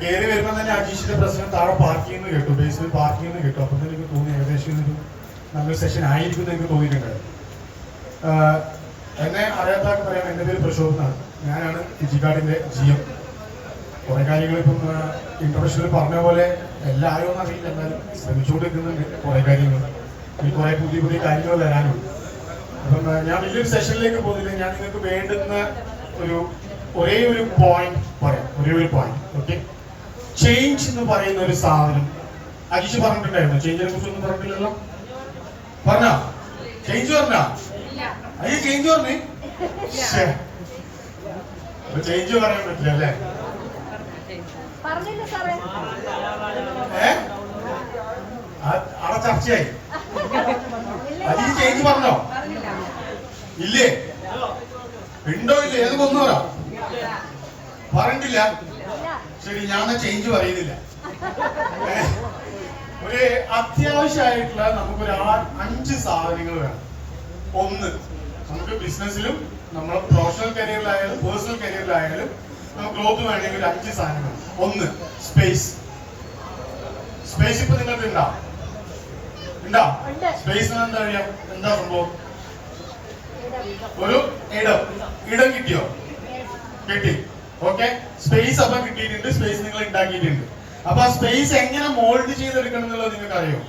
കയറി വരുമ്പോൾ തന്നെ അജീഷിന്റെ പ്രശ്നം താഴെ പാർക്കിംഗ് കേട്ടു, ബേസിൽ പാർക്കിംഗ് കേട്ടു. അപ്പൊ എനിക്ക് തോന്നി ഏകദേശം ഒരു നല്ലൊരു സെഷൻ ആയിരിക്കും എന്ന് എനിക്ക് തോന്നിയിട്ടുണ്ട്. എന്നെ അറിയാത്താക്ക് പറയാം, എൻ്റെ പേര് പ്രശോഭനാണ്. ഞാനാണ് ഫിജിക്കാർഡിന്റെ GM. കുറെ കാര്യങ്ങൾ ഇപ്പം ഇൻട്രൊഡക്ഷനിൽ പറഞ്ഞ പോലെ എല്ലാവരും ഒന്നും അറിയില്ല, എന്നാലും ശ്രമിച്ചുകൊണ്ടിരിക്കുന്നുണ്ട് കുറെ കാര്യങ്ങൾ. ഈ കുറെ പുതിയ പുതിയ കാര്യങ്ങൾ വരാനുണ്ട്. അപ്പം ഞാൻ വലിയൊരു സെഷനിലേക്ക് പോകുന്നില്ല. ഞാൻ നിങ്ങൾക്ക് വേണ്ടുന്ന ഒരേ ഒരു പോയിന്റ് പറയാം, ഒരേ ഒരു പോയിന്റ്. ഓക്കെ, ചേഞ്ച് എന്ന് പറയുന്ന ഒരു സാധനം അജീഷ് പറഞ്ഞിട്ടുണ്ടായിരുന്നു. ചേഞ്ചിനെ കുറിച്ച് ഒന്നും പറഞ്ഞിട്ടില്ലല്ലോ. പറഞ്ഞോ? ചേഞ്ച് പറഞ്ഞോ? അയ്യോ, ചേഞ്ച് പറഞ്ഞേ. ചേഞ്ച് പറയാൻ പറ്റില്ല അല്ലേ? അവിടെ ചർച്ചയായി. അജീഷ് ചേഞ്ച് പറഞ്ഞോ? ഇല്ലേ? ഉണ്ടോ ഇല്ലേ? ഏത് കൊന്നോരാ പറഞ്ഞിട്ടില്ല? ശരി, ഞാൻ ചേഞ്ച് പറയുന്നില്ല. ഒരു അത്യാവശ്യമായിട്ടുള്ള നമുക്കൊരു 5 സാധനങ്ങൾ വേണം. ഒന്ന്, നമുക്ക് ബിസിനസ്സിലും നമ്മളെ പ്രൊഫഷണൽ കരിയറിലായാലും പേഴ്സണൽ കരിയറിലായാലും നമുക്ക് ഗ്രോത്ത് വേണമെങ്കിൽ ഒരു 5 സാധനങ്ങൾ. ഒന്ന്, സ്പേസ്. സ്പേസ് ഇപ്പൊ നിങ്ങൾക്ക് ഉണ്ടോ? സ്പേസ് എന്താ അറിയാം? എന്താ സംഭവം? ഒരു ഇടം കിട്ടിയോ? കിട്ടി. ഓക്കെ, സ്പേസ് അപ്പൊ കിട്ടിയിട്ടുണ്ട്. സ്പേസ് നിങ്ങൾ ഉണ്ടാക്കിയിട്ടുണ്ട്. അപ്പൊ ആ സ്പേസ് എങ്ങനെ മോൾഡ് ചെയ്തെടുക്കണം എന്നുള്ളത് നിങ്ങൾക്ക് അറിയോ?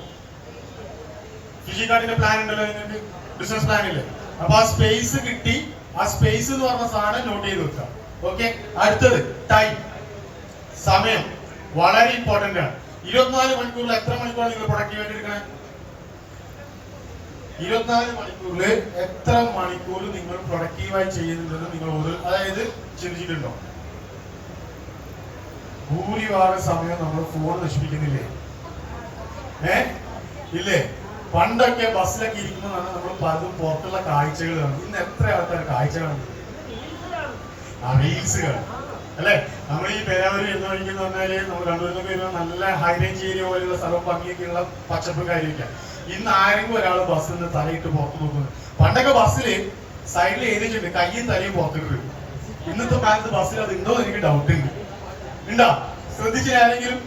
ഫിജിക്കാർഡിന്റെ പ്ലാൻ ഉണ്ടല്ലോ നിങ്ങൾക്ക്, ബിസിനസ് പ്ലാനില്. അപ്പൊ ആ സ്പേസ് കിട്ടി. ആ സ്പേസ് എന്ന് പറഞ്ഞ സാധനം നോട്ട് ചെയ്ത് വെക്കാം. ഓക്കെ, അടുത്തത് ടൈം, സമയം. വളരെ ഇമ്പോർട്ടന്റ് ആണ്. 24 മണിക്കൂറിൽ എത്ര മണിക്കൂറാണ് നിങ്ങൾ പ്രൊഡക്റ്റീവായിട്ട് എടുക്കണേ? 24 മണിക്കൂറിൽ എത്ര മണിക്കൂർ നിങ്ങൾ പ്രൊഡക്റ്റീവായി ചെയ്യുന്നുണ്ടെന്ന് നിങ്ങൾ അതായത് ചിന്തിച്ചിട്ടുണ്ടോ? ഭൂരിഭാഗം സമയം നമ്മൾ ഫോൺ നശിപ്പിക്കുന്നില്ലേ? ഇല്ലേ? പണ്ടൊക്കെ ബസ്സിലൊക്കെ ഇരിക്കുന്നതാണ് നമ്മൾ പലതും പുറത്തുള്ള കാഴ്ചകൾ കാണും. ഇന്ന് എത്ര ആൾക്കാർ കാഴ്ച കാണും? റീൽസുകൾ അല്ലെ? നമ്മൾ ഈ പേരാവൂർ എന്ന് വഴിക്കെന്ന് പറഞ്ഞാല് നമ്മൾ കണ്ടുവരുന്നൊക്കെ നല്ല ഹൈ റേഞ്ച് ഏരിയ പോലെയുള്ള സ്ഥലവും ഭംഗിയൊക്കെയുള്ള പച്ചപ്പും കാര്യമൊക്കെ. ഇന്ന് ആരെങ്കിലും ഒരാൾ ബസ്സിൽ നിന്ന് തലയിട്ട് പുറത്ത് നോക്കുന്നത്. പണ്ടൊക്കെ ബസ്സില് സൈഡിൽ എഴുതിയിട്ടുണ്ട് കയ്യും തലയും പുറത്തിട്ട്. ഇന്നത്തെ കാലത്ത് ബസ്സിൽ അത് ഉണ്ടോ എനിക്ക് ഡൗട്ട് ഉണ്ട്. ഉണ്ടോ? ശ്രദ്ധിച്ചില്ല ആരെങ്കിലും?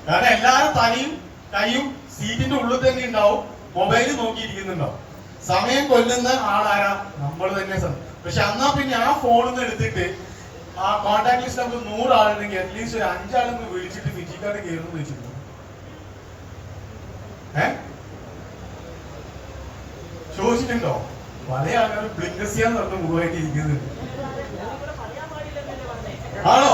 കാരണം എല്ലാവരും തലയും കൈയും സീറ്റിന്റെ ഉള്ളിൽ തന്നെ ഉണ്ടാവും, മൊബൈലിൽ നോക്കിയിരിക്കുന്നുണ്ടാവും. സമയം കൊല്ലുന്ന ആളാരാ? നമ്മൾ തന്നെ. പക്ഷെ എന്നാ പിന്നെ ആ ഫോണിൽ നിന്ന് എടുത്തിട്ട് ആ കോൺടാക്ട് ലിസ്റ്റ് നമുക്ക് 100 ആളുണ്ടെങ്കിൽ അറ്റ്ലീസ്റ്റ് ഒരു 5 ആളെന്ന് വിളിച്ചിട്ട് ഫിജിക്കാർഡ് കയറുന്നു വെച്ചിട്ടുണ്ട്. ചോദിച്ചിട്ടുണ്ടോ? പല ആൾക്കാരും ബ്ലിങ്കസിയാന്ന് പറഞ്ഞ മുഴുവായിട്ട് ഇരിക്കുന്നുണ്ട്. ആണോ?